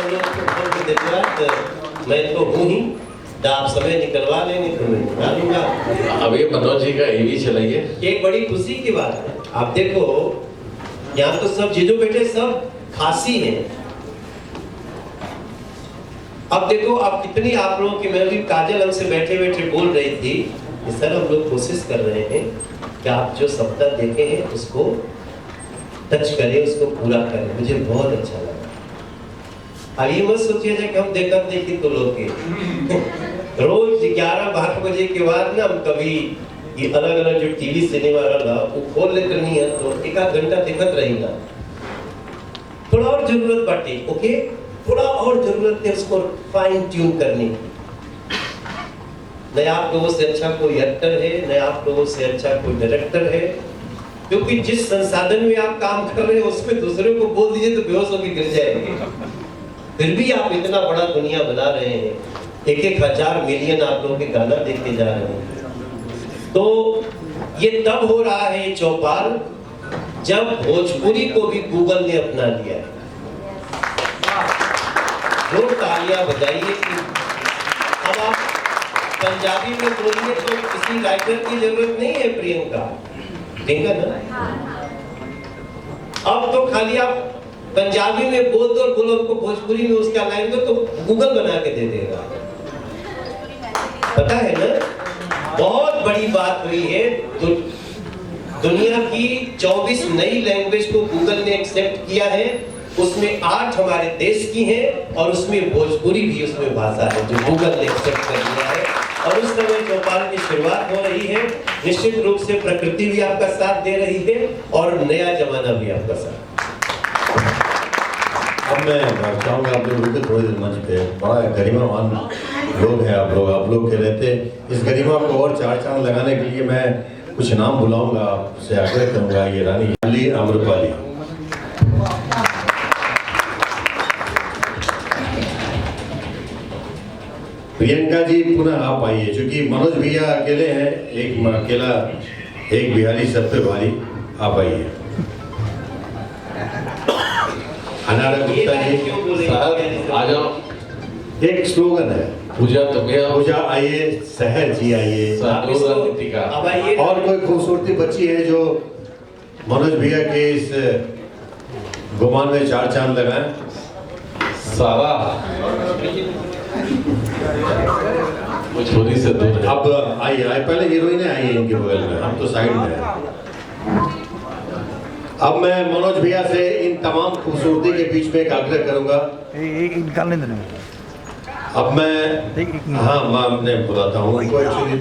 हम लोग को बोल के देखा मैं तो हूँ ही, तो आप समय निकलवा लेंगे तो मैं निकालूंगा। अब ये मनोज जी का ईवी चलाइए। एक बड़ी खुशी की बात है, आप देखो यहाँ तो सब जीजू बेटे सब खासी हैं। अब देखो आप कितनी आप लोगों की, मैं भी काजल हमसे बैठे बैठे बोल रही थी कि सर हम लोग कोशिश कर रहे हैं कि आप जो सप्ताह देखे हैं उसको टच करें, उसको पूरा करें। मुझे बहुत अच्छा लगा। अब ये मत सोचिए कि हम देखत देखी तो लोग के रोज 11-12 बजे के बाद ना हम कभी ये अलग अलग जो टीवी सिनेमा रहा वो खोल लेकर नहीं है तो एक आध घंटा देखत रहेगा। थोड़ा और जरूरत बाटे, ओके, थोड़ा और जरूरत है उसको फाइन ट्यून करने की। न आप लोगों से अच्छा कोई एक्टर है, न आप लोगों से अच्छा कोई डायरेक्टर है, क्योंकि जिस संसाधन में आप काम कर रहे हैं उसमें दूसरे को बोल दीजिए तो बेहोश होकर गिर जाएंगे। फिर भी आप इतना बड़ा दुनिया बना रहे हैं, 1,000 मिलियन आप लोगों के गाना देखते जा रहे हैं। तो ये तब हो रहा है चौपाल जब भोजपुरी को भी गूगल ने अपना लिया है। जो तालियां बजाइए कि अब आप पंजाबी में बोलिए तो किसी राइटर की जरूरत नहीं है। प्रियंका ना, अब तो खाली आप पंजाबी में बोल दो और बोलो हमको भोजपुरी में उसका लाइन दो तो गूगल बना के दे देगा। पता है ना, बहुत बड़ी बात हुई है। दुनिया की 24 नई लैंग्वेज को गूगल ने एक्सेप्ट किया है, उसमें 8 हमारे देश की हैं और उसमें भोजपुरी भी उसमें भाषा है जो गूगल ने एक्सेप्ट कर लिया है। और उस समय चौपाल की शुरुआत हो रही है। निश्चित रूप से प्रकृति भी आपका साथ दे रही है और नया जमाना भी आपका साथ। अब मैं चाहूँगा आप लोग रुके थोड़ी देर मंच पे। बड़ा गरिमावान लोग हैं आप लोग के रहते। इस गरिमा को और 4 चांद लगाने के लिए मैं कुछ नाम बुलाऊंगा, आपसे आग्रह करूँगा। ये रानी अली आम्रपाली, प्रियंका जी पुनः आप आइए, क्योंकि मनोज भैया अकेले हैं, एक बिहारी सब पे भारी। आप आइए। अनारा गुप्ता जी साहब आ जाओ। एक स्लोगन है, पूजा पूजा आइए, सहर जी आइए, और कोई खूबसूरती बच्ची है जो मनोज भैया के इस गुमान में 4 चांद लगाएं। सारा वो छोरी से दूर है। अब आइए, पहले हीरोइने आई है इनके बगल में, हम तो साइड में हैं। अब मैं मनोज भैया से इन तमाम खूबसूरती के बीच में एक आग्रह करूंगा। अब मैं मैं बुलाता हूँ उनको। एक्चुअली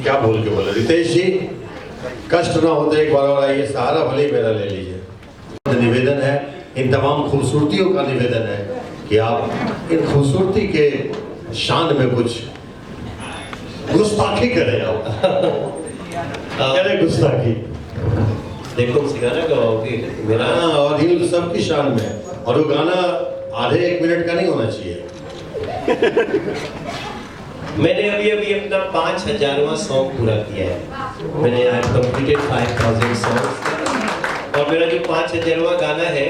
क्या बोल के बोले, रितेश जी कष्ट ना होते एक बार और आइए, सहारा भले मेरा ले लीजिए। निवेदन है, इन तमाम खूबसूरतियों का निवेदन है कि आप इन खूबसूरती के शान में कुछ गुस्ताखी करें। आप गुस्ताखी देखो गाना गाओगे मेरा, और इन सबकी शान में, और वो गाना आधे 1 मिनट का नहीं होना चाहिए। मैंने अभी अपना 5000वां सॉन्ग पूरा किया है। मैंने आई कंप्लीटेड 5000 सॉन्ग्स, और मेरा जो 5000वां गाना है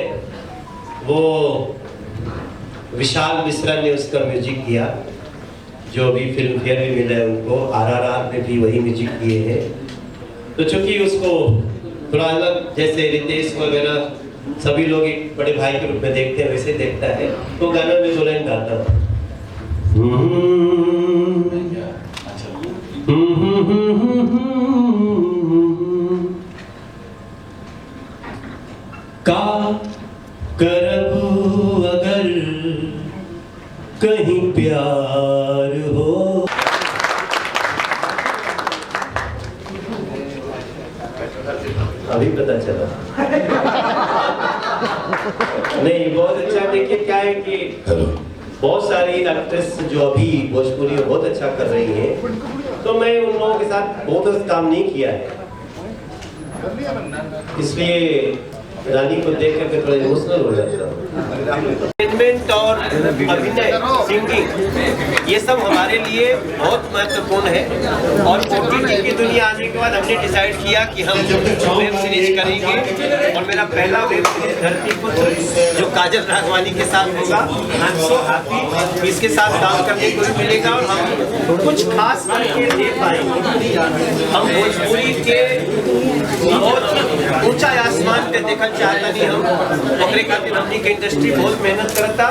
वो विशाल मिश्रा ने उसका म्यूजिक किया, जो अभी फिल्म फेयर भी मिला है उनको। RRR में भी वही म्यूजिक किए हैं। तो चूंकि उसको थोड़ा अलग, जैसे रितेश वगैरह सभी लोग एक बड़े भाई के रूप में देखते हैं, वैसे देखता है, तो गाना में 2 लाइन गाता हूँ। का करबू अगर कहीं प्यार हो। अभी पता चला। नहीं, बहुत अच्छा। देखिए क्या है कि बहुत सारी एक्ट्रेस जो अभी भोजपुरी में बहुत अच्छा कर रही हैं, तो मैं उन लोगों के साथ बहुत काम नहीं किया है, इसलिए रानी को देख करके थोड़ा इमोशनल हो जाता हूँ। और अभिनय, सिंगिंग, ये सब हमारे लिए बहुत महत्वपूर्ण है। और OTT की दुनिया आने के बाद हमने डिसाइड किया कि हम वेब सीरीज करेंगे और मेरा पहला वेब सीरीज धरती पुत्र जो काजल राघवानी के साथ होगा। हंसो हाथी इसके साथ काम करने को भी मिलेगा और हम कुछ खास करके दे पाएंगे। हम भोजपुरी के बहुत ऊंचा आसमान पे देखना चाहता नहीं, हम ओकरे खातिर हमनी के इंडस्ट्री बहुत मेहनत करता।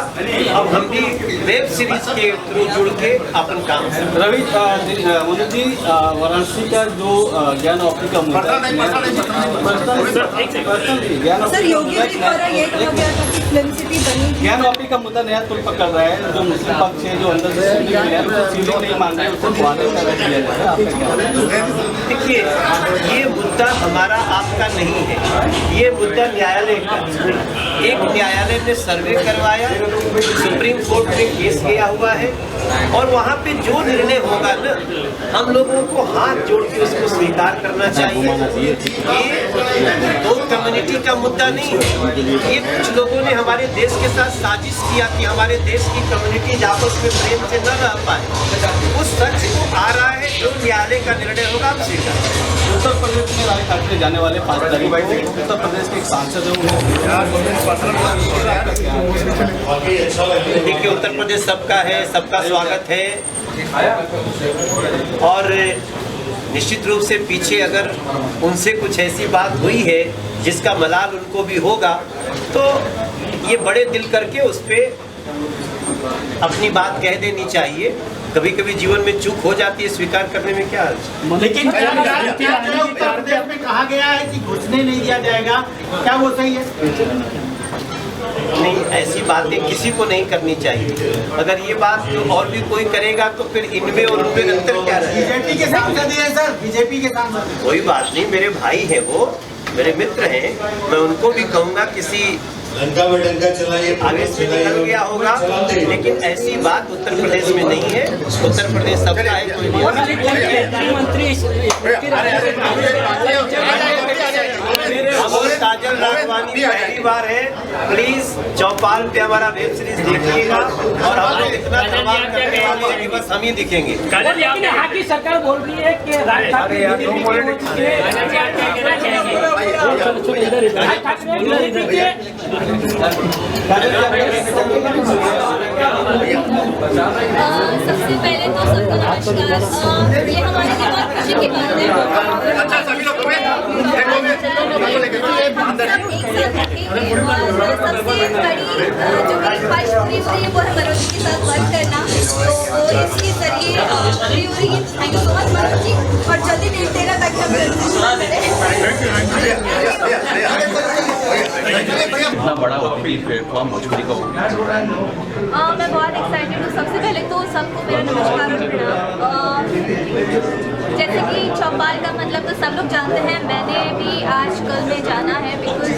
अब हम भी वेब सीरीज के थ्रू जुड़ के अपन काम रवि मनोज जी, वाराणसी का जो ज्ञान ऑप्टी का मुद्दा सर, योगी जी द्वारा ये कहा गया था कि फिल्म सिटी बनी थी। ज्ञान ऑप्टी का मुद्दा नया तुल पकड़ रहा है। जो मुस्लिम पक्ष है जो अंदर से सीलिंग नहीं मान रहे उसको बुआने का रख दिया जा रहा है। देखिए, ये मुद्दा हमारा आपका नहीं है, ये मुद्दा न्यायालय का। एक न्यायालय ने सर्वे करवाया, सुप्रीम कोर्ट में केस गया हुआ है और वहाँ पे जो निर्णय होगा ना, हम लोगों को हाथ जोड़ के उसको स्वीकार करना चाहिए। ये दो कम्युनिटी का मुद्दा नहीं है, ये कुछ लोगों ने हमारे देश के साथ साजिश किया कि हमारे देश की कम्युनिटी आपस में प्रेम से न रह पाए। उस सच को आ रहा है, जो न्यायालय का निर्णय होगा हम स्वीकार। उत्तर प्रदेश में राय काटने जाने वाले 5 तारीख को उत्तर प्रदेश के एक सांसद हैं। देखिए, उत्तर प्रदेश सबका है, सबका स्वागत है और निश्चित रूप से पीछे अगर उनसे कुछ ऐसी बात हुई है जिसका मलाल उनको भी होगा तो ये बड़े दिल करके उस पर अपनी बात कह देनी चाहिए। कभी कभी जीवन में चूक हो जाती है, स्वीकार करने में क्या है। लेकिन उत्तर प्रदेश में कहा गया है कि घुसने नहीं दिया जाएगा, क्या वो सही है? नहीं, ऐसी बातें किसी को नहीं करनी चाहिए। अगर ये बात और भी कोई करेगा तो फिर इनमें और उनमें अंतर क्या रहेगा? बीजेपी के सांसद है सर, बीजेपी के सांसद। कोई बात नहीं, मेरे भाई हैं, वो मेरे मित्र हैं, मैं उनको भी कहूँगा किसी लंका में डंका चलाइए, आगे से निकल गया होगा, लेकिन ऐसी बात उत्तर प्रदेश में नहीं है। उत्तर प्रदेश सबका है, कोई काजल राघवानी पहली बार है। प्लीज चौपाल पे हमारा वेब सीरीज देखिएगा और हम लोग इतना धमाल करने वाले हैं कि बस हम ही दिखेंगे। लेकिन यहाँ की सरकार बोल रही है कि राज ठाकरे सबसे पहले तो सबको नमस्कार। ये हमारे लिए बहुत खुशी की बात है। अच्छा, सभी लोग सब एक साथ रखेंगे और सबसे बड़ी जो मेरी ख्वाहिश पूरी हो रही है वो है मनोज जी के साथ वर्क करना, तो इसके जरिए पूरी हो रही है। Thank you so much Manoj ji, और जल्दी मिलते हैं ताकि हम इतना बड़ा प्लेटफॉर्म भोजपुरी का मैं बहुत एक्साइटेड हूँ। सबसे पहले तो सबको मेरा नमस्कार और प्रणाम। जैसे कि चौपाल का मतलब तो सब लोग जानते हैं, मैंने भी आजकल में जाना है बिकॉज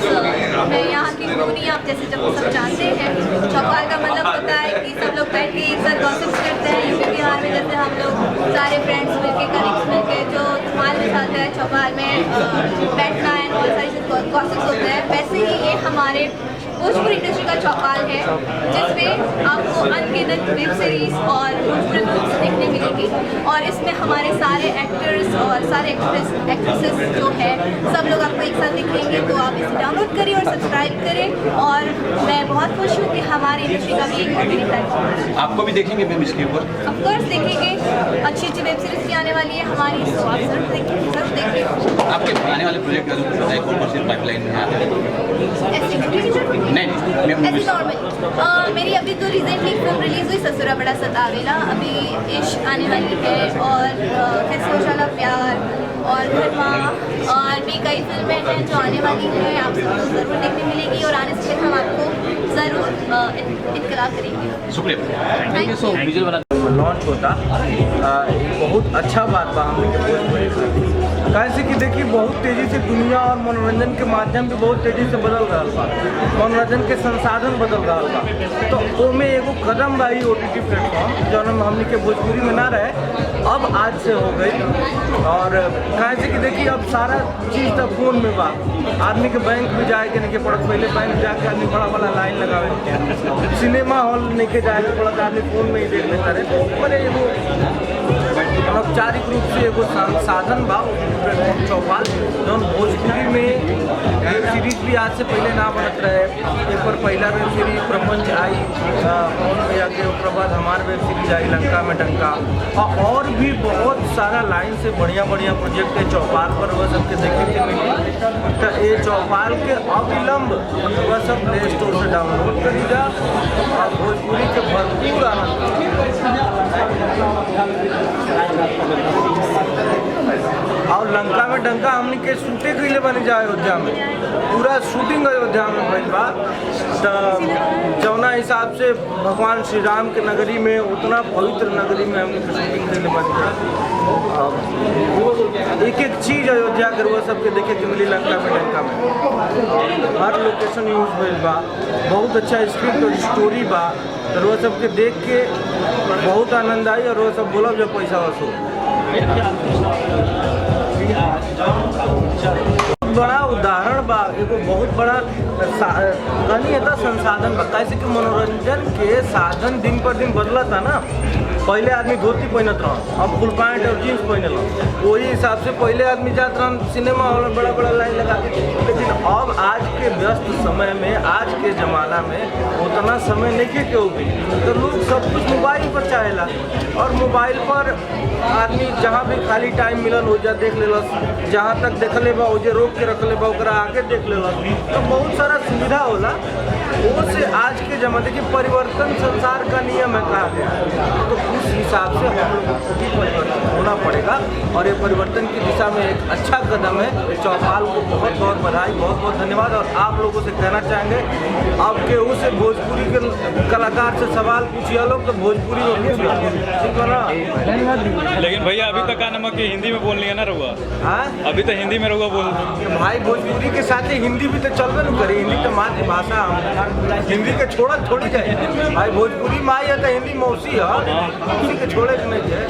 मैं यहाँ की हूँ नहीं। आप जैसे जब सब जानते हैं, चौपाल का मतलब होता है कि सब लोग बैठ के एक साथ गॉसिप्स करते हैं। यूपी बिहार में जैसे हम लोग सारे फ्रेंड्स मिलके कलीग्स मिलके जो धमाल मचाते हैं चौपाल में बैठना है, बहुत सारी गॉसिप्स होते हैं, वैसे ही ये हमारे भोजपुरी इंडस्ट्री का चौपाल है जिसमें आपको अनगिनत वेब सीरीज और भोजपुरी फिल्म्स देखने मिलेगी। और इसमें हमारे सारे एक्टर्स और सारे एक्ट्रेसेस जो है सब लोग आपको एक साथ दिखेंगे। तो आप इसे डाउनलोड करें और सब्सक्राइब करें। और मैं बहुत खुश हूँ कि हमारी इंडस्ट्री का भी एक OTT प्लेटफॉर्म है। आपको भी देखेंगे मैम इसके ऊपर? ऑफकोर्स देखेंगे, अच्छी अच्छी वेब सीरीज भी आने वाली है हमारी, तो आप जरूर देखेंगे, जरूर देखिए। आपके आने वाले प्रोजेक्ट कौन पाइपलाइन में आते हैं? ऐसे नॉर्मल मेरी अभी तो रिसेंटली फिल्म रिलीज हुई ससुरा बड़ा सतावेला, अभी इश्क आने वाली है और कैसे हो जाला प्यार और धर्मा और भी कई फिल्में हैं जो आने वाली हैं। आप सबको ज़रूर देखने मिलेगी और आने से हम आपको ज़रूर इत्तला करेंगे। शुक्रिया, thank you so much. Launch होता एक बहुत अच्छा बात बा हमने के भोजपुरी कैसे कि देखिए बहुत तेज़ी से दुनिया और मनोरंजन के माध्यम भी बहुत तेज़ी से बदल रहा बा, मनोरंजन के संसाधन बदल रहा बा। तो ओमे एगो कदम रही OTT प्लेटफॉर्म जौन हमने के भोजपुरी में ना रहे, अब आज से हो गई। और कैसे कि देखिए अब सारा चीज़ तो फोन में बा, आदमी के बैंक भी जाए के नहीं पड़त, पहले बैंक जाके आदमी बड़ा बड़ा लाइन लगावे, सिनेमा हॉल नहीं के जाए के पड़त, आदमी फोन में ही देख लेता रहे। तो ऊपर एगो औपचारिक रूप से एगो साधन बा प्लेटफॉर्म चौपाल, जौन भोजपुरी में वेब सीरीज भी आज से पहले ना बनत रहे। एक बार पहला वेब सीरीज प्रपंच आई पवन भैया के, उसके बाद हमार वेब सीरीज आई लंका में डंका, और भी बहुत सारा लाइन से बढ़िया बढ़िया प्रोजेक्ट है चौपाल पर, वह सबके देखे के मिली। तो ये चौपाल के अविलंब वह सब प्ले स्टोर से डाउनलोड करीजा और भोजपुरी के भरपूर आनंद। और लंका में डंका हमने के शूटे के लिए बने जा अयोध्या में, पूरा शूटिंग अयोध्या में भइल बा। जौना हिसाब से भगवान श्री राम के नगरी में, उतना पवित्र नगरी में हमने शूटिंग के लिए बन गया। एक एक चीज़ अयोध्या के वो सबके देखे के मिली लंका में डंका में, और हर लोकेशन यूज भइल बा, बहुत अच्छा स्क्रिप्ट और स्टोरी बा। तो वो सबके देख के बहुत आनंद आई, और वो सब बोला जब पैसा वसूल बड़ा उदाहरण बा, एगो बहुत बड़ा गणित संसाधन बा। कैसे कि मनोरंजन के साधन दिन पर दिन बदला था ना, पहले आदमी धोती पहनत रहा, अब फुल पैंट और जीन्स पहने लो, वही हिसाब से पहले आदमी जात रहा सिनेमा हॉल में बड़ा बड़ा लाइन लगा के। लेकिन अब आज के व्यस्त समय में, आज के ज़माना में उतना समय नहीं के क्यों भी, तो लोग सब कुछ मोबाइल पर चाहेला, और मोबाइल पर आदमी जहाँ भी खाली टाइम मिलन हो जा देख ले, जहाँ तक देख ले बा ओजे रोक के रख ले बा, ओकरा आगे देख ले। तो बहुत सारा सुविधा होला, वो से आज के ज़माने की परिवर्तन संसार का नियम है कहा गया। तो उस हिसाब से हम लोगों को भी परिवर्तन होना पड़ेगा, और ये परिवर्तन की दिशा में एक अच्छा कदम है। चौपाल को बहुत बहुत बधाई, बहुत बहुत धन्यवाद। और आप लोगों से कहना चाहेंगे, आप केहू से भोजपुरी के कलाकार से सवाल पूछिए लोग, तो भोजपुरी में पूछिए, ठीक है ना। लेकिन भैया अभी तक का नमक की हिंदी में बोल लिया ना रहुआ, हाँ अभी तो हिंदी में रहुआ बोल भाई, भोजपुरी के साथ ही हिंदी भी तो चलबे न करी, हिंदी तो मातृभाषा, हिंदी के छोड़ा थोड़ी जाए भाई, भोजपुरी माई है तो हिंदी मौसी है, मौसी के छोड़े के नहीं है।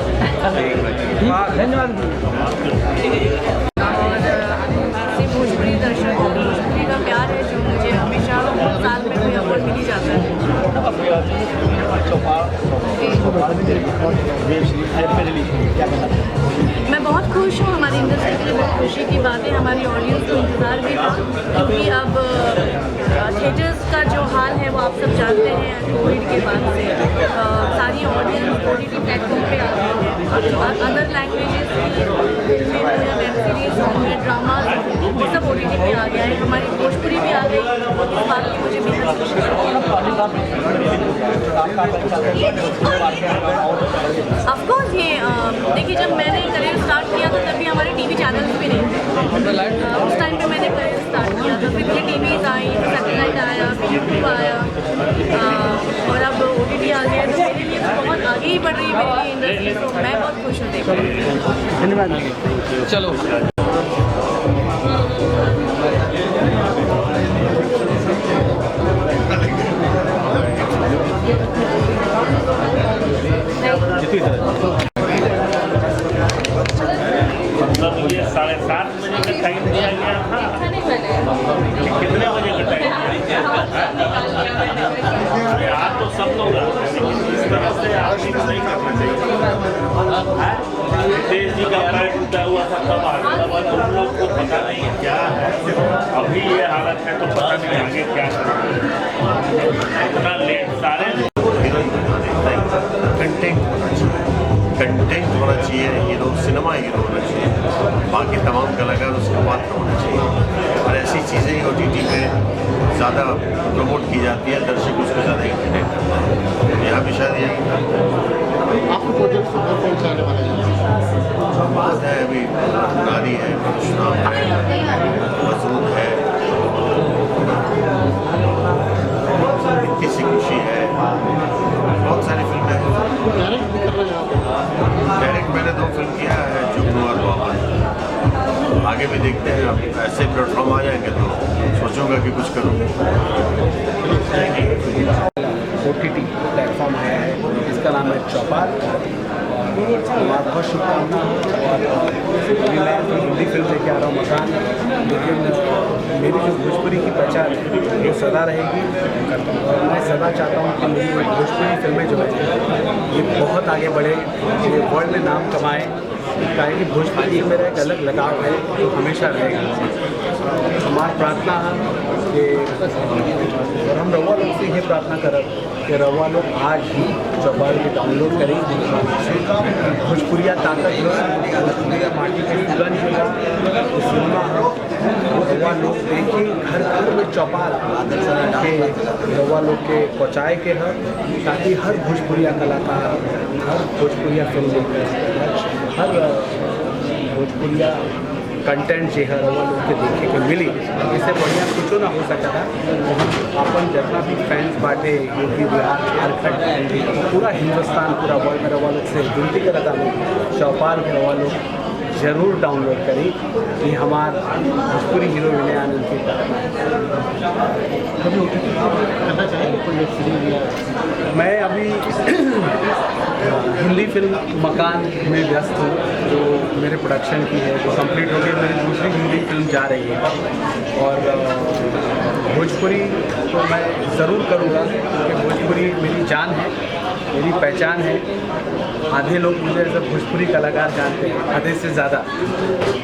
धन्यवाद। भोजपुरी दर्शक भोजपुरी का प्यार है जो मुझे हमेशा साल में कोई अवार्ड मिल ही जाता है। मैं बहुत खुश हूँ, हमारी इंडस्ट्री के लिए बहुत खुशी की बात है। हमारी ऑडियंस को इंतज़ार भी था, क्योंकि अब थिएटर्स का जो हाल है वो आप सब जानते हैं। कोविड के बाद से सारी ऑडियंस OTT प्लेटफॉर्म पे आ गई है। अदर लैंग्वेजेस की फिल्में हो या वेब सीरीज हो या ड्रामा, वो सब OTT पे आ गया है। हमारी भोजपुरी भी आ गई, इस बात की मुझे बेहद खुशी है। ऑफकोर्स ये देखिए, जब मैंने करियर स्टार्ट किया था तभी हमारे टीवी चैनल्स भी नहीं थे। उस टाइम पे मैंने करियर स्टार्ट किया था, फिर ये टीवीज़ आई, सैटेलाइट आया, फिर यूट्यूब आया, और अब OTT आ गया। तो मेरे लिए तो बहुत आगे ही बढ़ रही है मेरी इंडस्ट्री, तो मैं बहुत खुश हूँ देख रही। धन्यवाद। चलो मतलब ये 7:30 बजे का टाइम दिया गया था, कितने बजे का टाइम? आज तो सब लोग इस तरह से आदमी को नहीं करना चाहिए। रितेश जी का पैर टूटा हुआ था तब आ, तुम लोग को पता नहीं है क्या है, अभी ये हालत है तो पता नहीं आगे क्या करेंगे। इतना लेट सारे कंटेंट होना चाहिए, हीरो सिनेमा हीरो होना चाहिए, बाकी तमाम कलाकार उसके पात्र होना चाहिए। और ऐसी चीज़ें ही OTT पे ज़्यादा प्रमोट की जाती है, दर्शक उसको ज़्यादा इंटरटेन करता है। यहाँ भी शायद यही आपको प्रोजेक्ट पहुँचाने वाले बहुत है। अभी नारी है, परशुराम है, मजदूर है, किसी खुशी है, बहुत सारी फिल्में हैं। डायरेक्ट मैंने 2 फिल्म किया है, जुगनू और बाबा। अभी देखते हैं, अब ऐसे प्लेटफॉर्म आ जाएंगे तो सोचूंगा कि कुछ करूँ। OTT प्लेटफॉर्म है, इसका नाम है चौपाल। और बहुत शुभकामनाएं। और अभी मैं तो हिंदी फिल्म लेके आ रहा हूँ मकान, लेकिन मेरी जो भोजपुरी की पहचान है वो सदा रहेगी। और मैं सदा चाहता हूँ कि मेरी भोजपुरी फिल्में जो है ये बहुत आगे बढ़े, ये वर्ल्ड में नाम कमाएँ। कि भोजपुरी में मेरा एक अलग लगाव है जो हमेशा रहेगा। हमारी प्रार्थना है कि और हम रउआ लोग से ये प्रार्थना करब कि रउआ लोग आज ही चौपाल के डाउनलोड करें। भोजपुरिया ताकत भोजपुरिया माटी के सुगंध जो सिनेमा रउआ लोग देखिए, घर घर में चौपाल के रउआ लोग के पहुँचाए के है, ताकि हर भोजपुरिया कलाकार, हर भोजपुरिया फिल्म मेकर, हर भोजपुरिया कंटेंट जो है रउआ लोग के देखे के मिली। इससे बढ़िया कुछ ना हो सकता है। अपन जितना भी फैंस बाटे यूपी, बिहार, झारखंड, पूरा हिंदुस्तान, पूरा वर्ल्ड में रउआ लोग से विनती करता हूँ चौपाल के रउआ लोग जरूर डाउनलोड करी कि हमार भोजपुरी हीरो विनयान उनकी करना चाहिए। मैं अभी हिंदी फिल्म मकान में व्यस्त हूँ, जो मेरे प्रोडक्शन की है, जो कंप्लीट हो गई। मेरी दूसरी हिंदी फिल्म जा रही है। और भोजपुरी तो मैं ज़रूर करूँगा, क्योंकि भोजपुरी मेरी जान है, मेरी पहचान है। आधे लोग मुझे जब भोजपुरी कलाकार जानते हैं, आधे से ज़्यादा,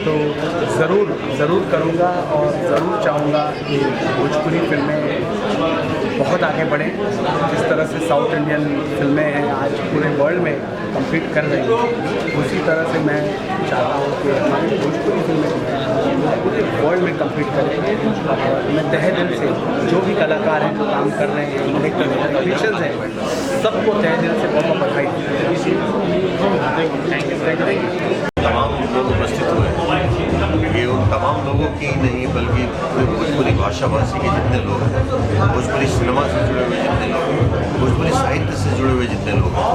तो ज़रूर करूँगा। और ज़रूर चाहूँगा कि भोजपुरी फिल्में बहुत आगे बढ़ें। जिस तरह से साउथ इंडियन फिल्में हैं आज पूरे वर्ल्ड में कम्पीट कर रही हैं, उसी तरह से मैं चाहता हूँ कि हमारी भोजपुरी फिल्में पूरे वर्ल्ड में कम्पीट करें। और मैं तहे दिल से जो भी कलाकार हैं, जो काम कर रहे हैं, डायरेक्टर हैं, टेक्नीशियंस हैं, सबको तहे दिल से बहुत बधाई। तमाम लोग उपस्थित हुए, ये उन तमाम लोगों की नहीं बल्कि भोजपुरी भाषा भाषी के जितने लोग हैं, भोजपुरी सिनेमा से जुड़े हुए जितने लोग हैं, भोजपुरी साहित्य से जुड़े हुए जितने लोग हैं,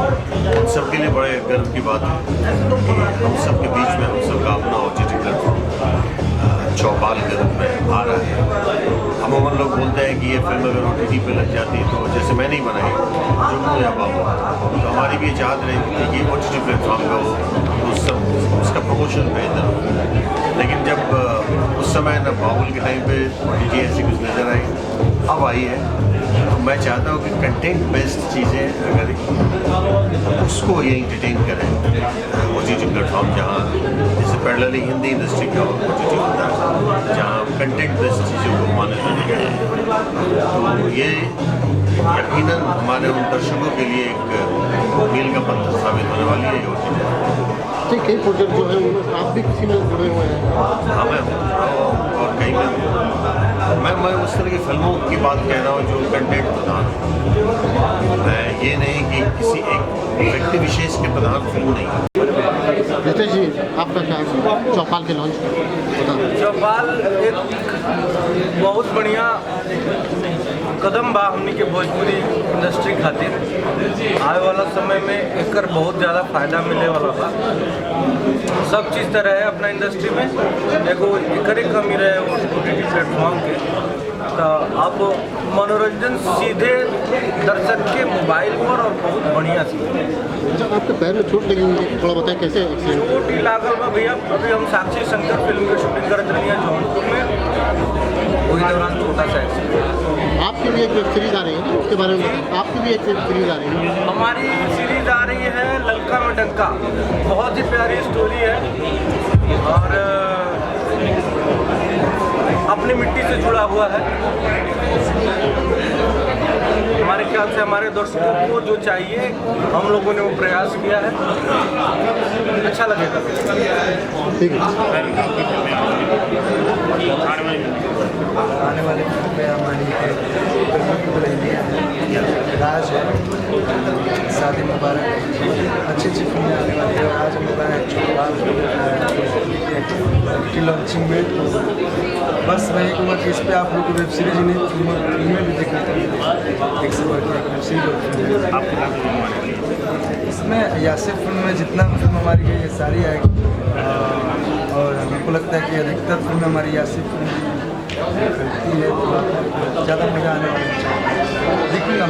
उन सबके लिए बड़े गर्व की बात है कि हम सब के बीच में हम सबका अपना OTT प्लेटफॉर्म चौपाल के रूप में आ रहा है। अमूमन लोग बोलते हैं कि ये फिल्म अगर OTT पे लग जाती तो जैसे मैं नहीं बनाई जुगनू या बाबू, तो हमारी भी चाहत रही थी कि OTT प्लेटफॉर्म का हो तो उसका प्रमोशन बेहतर हो। लेकिन जब उस समय न बाबुल के टाइम पे OTT ऐसी कुछ नज़र आई, अब आई है, तो मैं चाहता हूँ कि कंटेंट बेस्ड चीज़ें अगर उसको ये इंटरटेन करें, OTT प्लेटफॉर्म जहाँ जैसे पैरेलली हिंदी इंडस्ट्री का OTT होता है, जहाँ कंटेंट बेस्ड चीज़ों को मान्यता दी गई, तो ये यकीनन हमारे उन दर्शकों के लिए एक मील का पत्थर साबित होने वाली है OTT। कई प्रोजेक्ट जो है उनमें आप भी किसी में जुड़े हुए हैं? हाँ, मैं हूँ और कई मैं उस तरह की फिल्मों की बात कह रहा हूँ जो कंटेंट प्रधान हो। मैं ये नहीं कि किसी एक व्यक्ति विशेष के प्रधान फिल्म नहीं। रितेश जी, आपका क्या है चौपाल के लॉन्च? चौपाल एक बहुत बढ़िया कदम बा हमनी के भोजपुरी इंडस्ट्री खातिर। आने वाला समय में एकर बहुत ज़्यादा फायदा मिले वाला बा। सब चीज़ तो रहे अपना इंडस्ट्री में, एगो एकरे कमी रहे OTT प्लेटफॉर्म के, तो अब मनोरंजन सीधे दर्शक के मोबाइल पर और बहुत बढ़िया से। जब आपके पैर में चोट लगी हुई थोड़ा बताएं कैसे एक्सीडेंट? चोट ही लागल बा भैया। अभी हम साक्षी शंकर फिल्म की शूटिंग करते रही हैं जौनपुर में, वही दौरान छोटा सा एक्सीडेंट। आपकी भी एक वेब सीरीज आ रही है, उसके बारे में आपकी भी एक वेब सीरीज आ रही है? हमारी सीरीज आ रही है लंका में डंका, बहुत ही प्यारी स्टोरी है और अपनी मिट्टी से जुड़ा हुआ है। हमारे ख्याल से हमारे दर्शकों को जो चाहिए हम लोगों ने वो प्रयास किया है, अच्छा लगेगा। ठीक है। आने वाले फिल्में हमारी राज है, शादी मुबारक, अच्छी फिल्में आने वाली है। आज हम लोग आए चौपाल की लॉन्चिंग में, तो बस मैं कहूँगा कि इस पर आप लोग वेब सीरीज नहीं फिल्में भी देख लेते हैं। एक से बढ़ के वेब सीरीज इसमें यासिर फिल्म में जितना फिल्म हमारी है ये सारी आएगी। और हमको लगता है कि अधिकतर फिल्म हमारी यासिर की फिल्म है, तो ज़्यादा मज़ा आने वाला है। देखिएगा।